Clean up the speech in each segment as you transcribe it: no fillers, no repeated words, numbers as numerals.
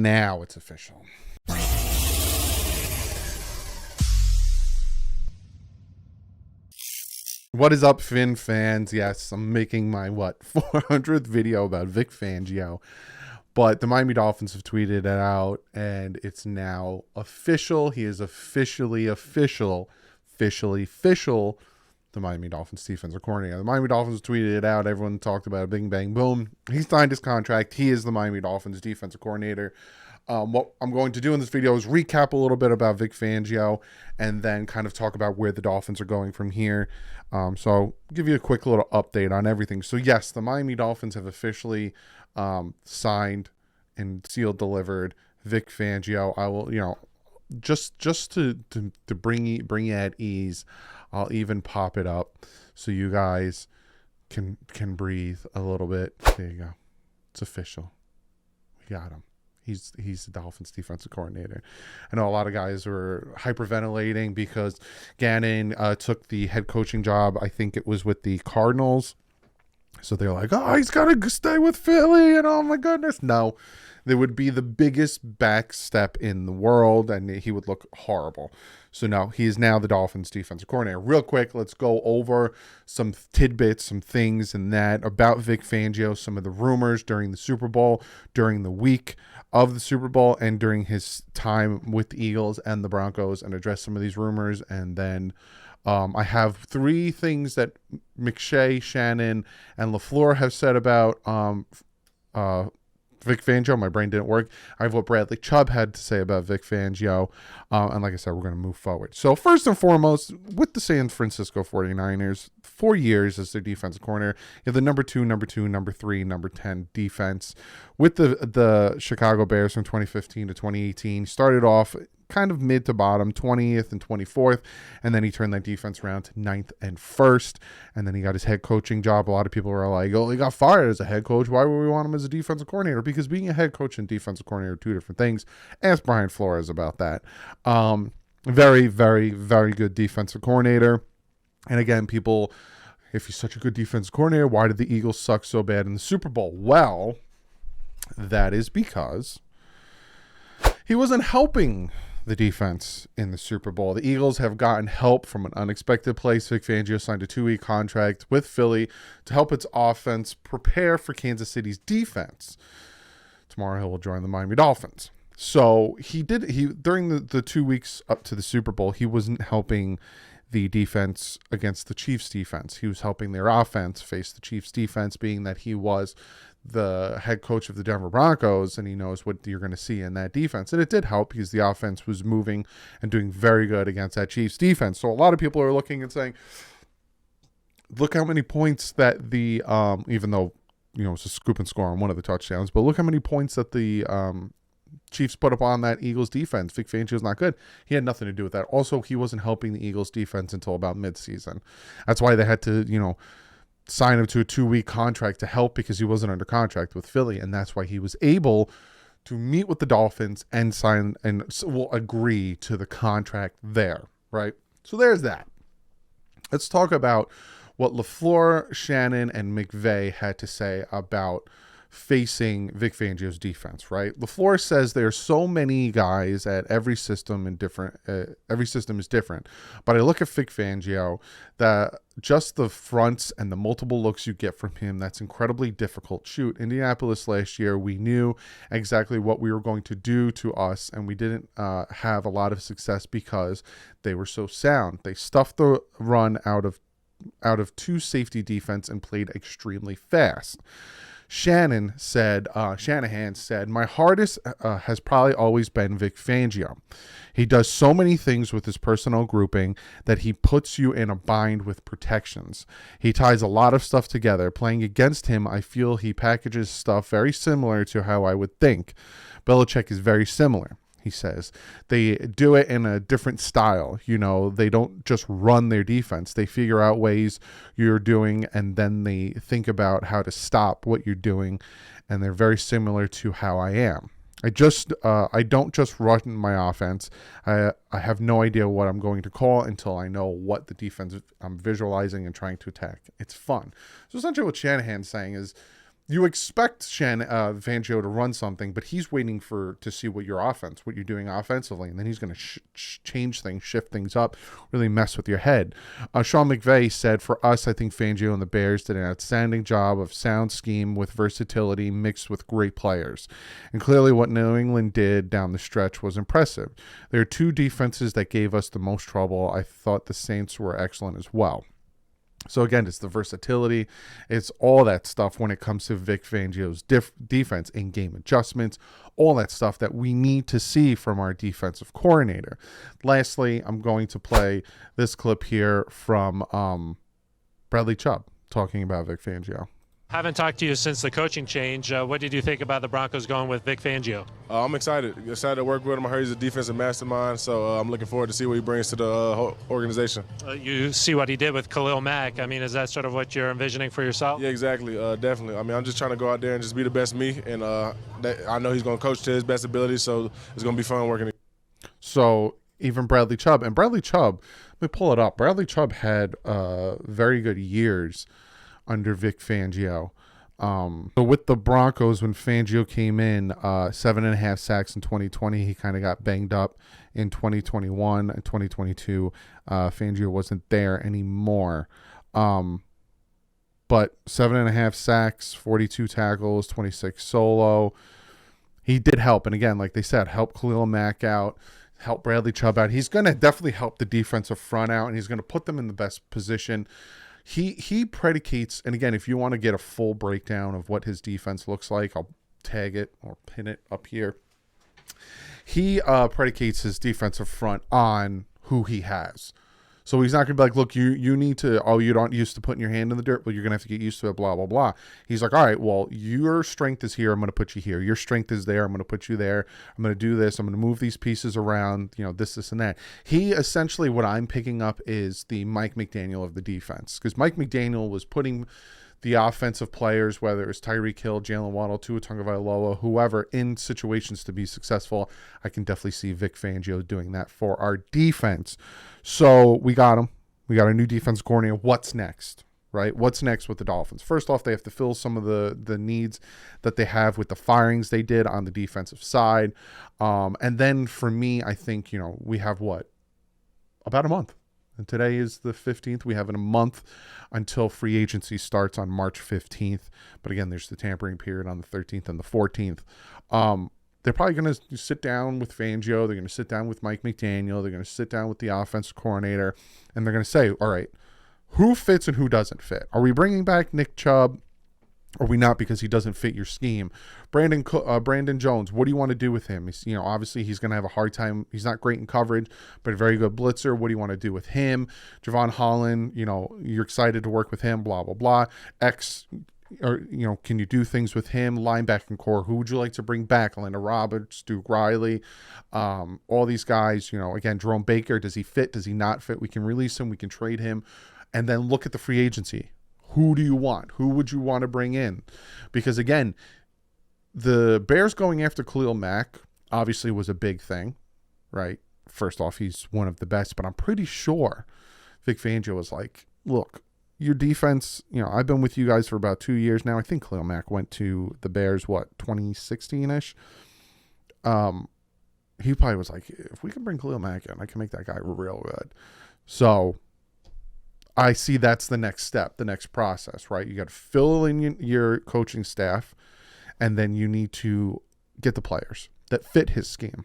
now it's official. What is up, Finn fans? Yes, I'm making my 400th video about Vic Fangio, but the Miami Dolphins have tweeted it out, and it's now official. He is officially the Miami Dolphins defensive coordinator. The Miami Dolphins tweeted it out. Everyone talked about it. Bing, bang, boom. He signed his contract. He is the Miami Dolphins defensive coordinator. What I'm going to do in this video is recap a little bit about Vic Fangio and then kind of talk about where the Dolphins are going from here. So I'll give you a quick little update on everything. So yes, the Miami Dolphins have officially signed and sealed delivered Vic Fangio. I will, just to bring you at ease, I'll even pop it up so you guys can breathe a little bit. There you go. It's official. We got him. He's the Dolphins defensive coordinator. I know a lot of guys were hyperventilating because Gannon took the head coaching job. I think it was with the Cardinals. So they're like, oh, he's got to stay with Philly. And oh, my goodness. No, there would be the biggest back step in the world, and he would look horrible. So no, he is now the Dolphins defensive coordinator. Real quick, let's go over some tidbits, some things and that about Vic Fangio, some of the rumors during the Super Bowl, during the week of the Super Bowl, and during his time with the Eagles and the Broncos, and address some of these rumors. And then I have three things that McShay, Shannon, and LaFleur have said about Vic Fangio. My brain didn't work. I have what Bradley Chubb had to say about Vic Fangio. And like I said, we're going to move forward. So first and foremost, with the San Francisco 49ers, 4 years as their defensive corner, you have the number 2, number 3, number 10 defense. With the Chicago Bears from 2015 to 2018, started off kind of mid to bottom, 20th and 24th, and then he turned that defense around to 9th and 1st, and then he got his head coaching job. A lot of people were like, oh, he got fired as a head coach. Why would we want him as a defensive coordinator? Because being a head coach and defensive coordinator are two different things. Ask Brian Flores about that. Very, very, very good defensive coordinator. And again, people, if he's such a good defensive coordinator, why did the Eagles suck so bad in the Super Bowl? Well, that is because he wasn't helping the defense in the Super Bowl. The Eagles have gotten help from an unexpected place. Vic Fangio signed a 2-week contract with Philly to help its offense prepare for Kansas City's defense. Tomorrow he will join the Miami Dolphins. So he during the 2 weeks up to the Super Bowl, he wasn't helping the defense against the Chiefs defense. He was helping their offense face the Chiefs defense, being that he was the head coach of the Denver Broncos, and he knows what you're going to see in that defense. And it did help because the offense was moving and doing very good against that Chiefs defense. So a lot of people are looking and saying, look how many points that the, even though, it's a scoop and score on one of the touchdowns, but look how many points that the Chiefs put up on that Eagles defense. Vic Fangio's not good. He had nothing to do with that. Also, he wasn't helping the Eagles defense until about midseason. That's why they had to, sign him to a 2-week contract to help, because he wasn't under contract with Philly. And that's why he was able to meet with the Dolphins and sign and will agree to the contract there, right? So there's that. Let's talk about what LaFleur, Shannon, and McVay had to say about facing Vic Fangio's defense, right? LaFleur says there are so many guys at every system and every system is different. But I look at Vic Fangio, that just the fronts and the multiple looks you get from him, that's incredibly difficult. Shoot, Indianapolis last year, we knew exactly what we were going to do to us, and we didn't have a lot of success because they were so sound. They stuffed the run out of two safety defense and played extremely fast. Shanahan said, my hardest has probably always been Vic Fangio. He does so many things with his personnel grouping that he puts you in a bind with protections. He ties a lot of stuff together. Playing against him, I feel he packages stuff very similar to how I would think. Belichick is very similar. He says they do it in a different style. They don't just run their defense. They figure out ways you're doing, and then they think about how to stop what you're doing. And they're very similar to how I am. I don't just run my offense. I have no idea what I'm going to call until I know what the defense I'm visualizing and trying to attack. It's fun. So essentially what Shanahan's saying is, you expect Fangio to run something, but he's waiting to see what you're doing offensively, and then he's going to change things, shift things up, really mess with your head. Sean McVay said, "For us, I think Fangio and the Bears did an outstanding job of sound scheme with versatility mixed with great players, and clearly what New England did down the stretch was impressive. There are two defenses that gave us the most trouble. I thought the Saints were excellent as well." So again, it's the versatility. It's all that stuff when it comes to Vic Fangio's defense, in-game adjustments, all that stuff that we need to see from our defensive coordinator. Lastly, I'm going to play this clip here from Bradley Chubb talking about Vic Fangio. Haven't talked to you since the coaching change. What did you think about the Broncos going with Vic Fangio? I'm excited to work with him. I heard he's a defensive mastermind, so I'm looking forward to see what he brings to the whole organization. You see what he did with Khalil Mack. I mean, is that sort of what you're envisioning for yourself? Yeah, exactly. Definitely. I mean, I'm just trying to go out there and just be the best me, and I know he's going to coach to his best ability, so it's going to be fun working. So even Bradley Chubb, and Bradley Chubb, let me pull it up. Bradley Chubb had very good years under Vic Fangio. So with the Broncos, when Fangio came in, 7.5 sacks in 2020, he kind of got banged up in 2021 and 2022. Fangio wasn't there anymore. But 7.5 sacks, 42 tackles, 26 solo. He did help. And again, like they said, help Khalil Mack out, help Bradley Chubb out. He's going to definitely help the defensive front out, and he's going to put them in the best position. He predicates, and again, if you want to get a full breakdown of what his defense looks like, I'll tag it or pin it up here. He predicates his defensive front on who he has. So he's not going to be like, look, you need to, you don't used to putting your hand in the dirt, but you're going to have to get used to it, blah, blah, blah. He's like, all right, well, your strength is here. I'm going to put you here. Your strength is there. I'm going to put you there. I'm going to do this. I'm going to move these pieces around, this, and that. He essentially, what I'm picking up is the Mike McDaniel of the defense, because Mike McDaniel was putting the offensive players, whether it's Tyreek Hill, Jalen Waddle, Tua Tagovailoa, whoever, in situations to be successful. I can definitely see Vic Fangio doing that for our defense. So we got him. We got a new defense coordinator. What's next, right? What's next with the Dolphins? First off, they have to fill some of the needs that they have with the firings they did on the defensive side. And then for me, I think, we have about a month. And today is the 15th. We have a month until free agency starts on March 15th. But again, there's the tampering period on the 13th and the 14th. They're probably going to sit down with Fangio. They're going to sit down with Mike McDaniel. They're going to sit down with the offensive coordinator. And they're going to say, all right, who fits and who doesn't fit? Are we bringing back Nick Chubb? Or we not, because he doesn't fit your scheme? Brandon Jones, what do you want to do with him? He's, obviously he's going to have a hard time. He's not great in coverage, but a very good blitzer. What do you want to do with him? Javon Holland, you're excited to work with him, blah, blah, blah. Can you do things with him? Linebacking core, who would you like to bring back? Atlanta Roberts, Duke Riley, all these guys, again, Jerome Baker, does he fit? Does he not fit? We can release him. We can trade him. And then look at the free agency. Who do you want? Who would you want to bring in? Because again, the Bears going after Khalil Mack obviously was a big thing, right? First off, he's one of the best, but I'm pretty sure Vic Fangio was like, look, your defense, I've been with you guys for about 2 years now. I think Khalil Mack went to the Bears, 2016-ish? He probably was like, if we can bring Khalil Mack in, I can make that guy real good. So I see that's the next step, the next process, right? You got to fill in your coaching staff, and then you need to get the players that fit his scheme.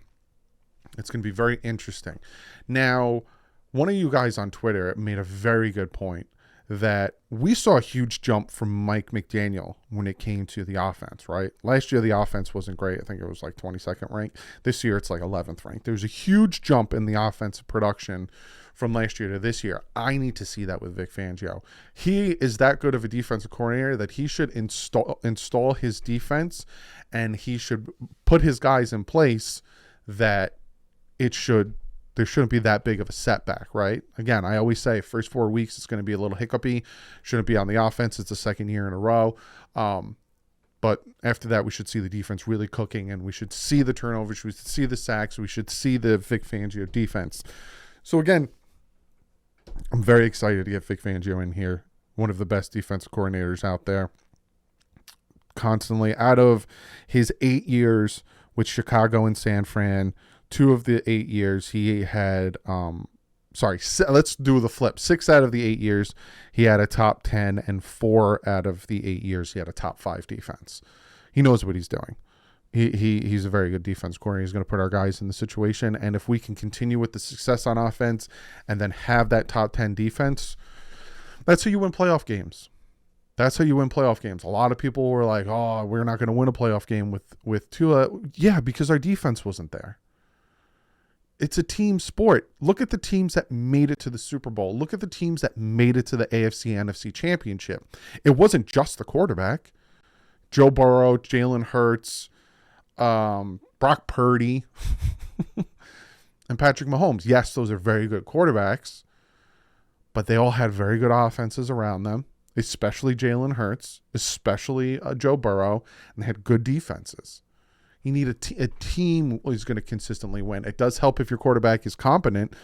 It's going to be very interesting. Now, one of you guys on Twitter made a very good point that we saw a huge jump from Mike McDaniel when it came to the offense, right? Last year, the offense wasn't great. I think it was like 22nd ranked. This year, it's like 11th ranked. There's a huge jump in the offensive production from last year to this year. I need to see that with Vic Fangio. He is that good of a defensive coordinator that he should install his defense, and he should put his guys in place that there shouldn't be that big of a setback, right? Again, I always say first 4 weeks, it's going to be a little hiccupy. Shouldn't be on the offense. It's the second year in a row. But after that, we should see the defense really cooking, and we should see the turnovers. We should see the sacks. We should see the Vic Fangio defense. So again, I'm very excited to get Vic Fangio in here. One of the best defensive coordinators out there. constantly. Out of his 8 years with Chicago and San Fran, 2 of the 8 years he had, let's do the flip. 6 out of the 8 years he had a top 10, and 4 out of the 8 years he had a top 5 defense. He knows what he's doing. He's a very good defense coordinator. He's going to put our guys in the situation, and if we can continue with the success on offense and then have that top 10 defense, that's how you win playoff games. That's how you win playoff games. A lot of people were like, oh, we're not going to win a playoff game with Tua. Yeah, because our defense wasn't there. It's a team sport. Look at the teams that made it to the Super Bowl. Look at the teams that made it to the AFC, NFC championship. It wasn't just the quarterback. Joe Burrow, Jalen Hurts, Brock Purdy, and Patrick Mahomes. Yes, those are very good quarterbacks, but they all had very good offenses around them, especially Jalen Hurts, especially Joe Burrow, and they had good defenses. You need a team who's going to consistently win. It does help if your quarterback is competent.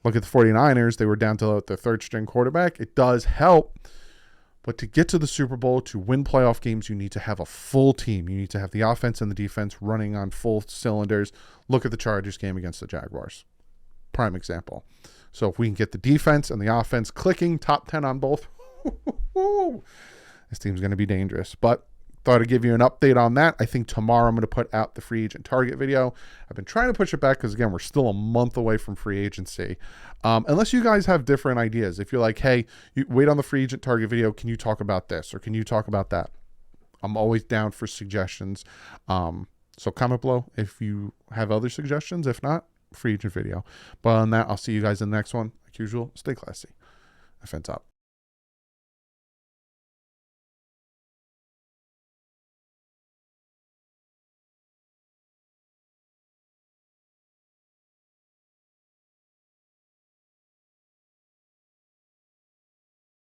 Look at the 49ers. They were down to their third string quarterback. It does help. But to get to the Super Bowl, to win playoff games, you need to have a full team. You need to have the offense and the defense running on full cylinders. Look at the Chargers game against the Jaguars. Prime example. So if we can get the defense and the offense clicking, top 10 on both, this team's going to be dangerous. But thought I'd give you an update on that. I think tomorrow I'm going to put out the free agent target video. I've been trying to push it back because, again, we're still a month away from free agency. Unless you guys have different ideas. If you're like, hey, you wait on the free agent target video, can you talk about this or can you talk about that? I'm always down for suggestions. So comment below if you have other suggestions. If not, free agent video. But on that, I'll see you guys in the next one. Like usual, stay classy. Offense up.